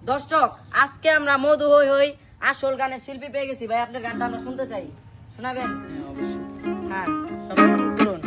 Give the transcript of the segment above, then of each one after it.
দর্শক আজকে আমরা মধু হই হই আসল গানের শিল্পী পেয়ে গেছি ভাই, আপনার গানটা আমরা শুনতে চাই, শোনাবেন? অবশ্যই। হ্যাঁ সবাই বলুন।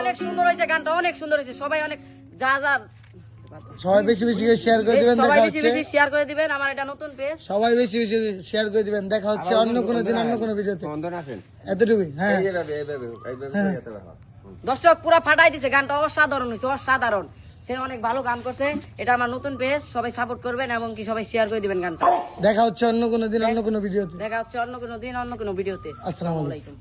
অনেক সুন্দর হয়েছে গানটা, অনেক সুন্দর হয়েছে। সবাই অনেক সবাই বেশি বেশি করে শেয়ার করে দিবেন, সবাই বেশি বেশি শেয়ার করে দিবেন। আমার এটা নতুন পেজ, সবাই বেশি বেশি শেয়ার করে দিবেন। দেখা হচ্ছে অন্য কোনো দিন অন্য কোনো ভিডিওতে। এতটুকুই। হ্যাঁ দর্শক পুরো ফাটাই দিছে গানটা, অসাধারণ হয়েছে, অসাধারণ। সে অনেক ভালো গান করছে। এটা আমার নতুন পেজ, সবাই সাপোর্ট করবেন এবং কি সবাই শেয়ার করে দিবেন গানটা। দেখা হচ্ছে অন্য কোনো দিন অন্য কোনো ভিডিওতে। দেখা হচ্ছে অন্য কোনো দিন অন্য কোনো ভিডিওতে। আসসালামু আলাইকুম।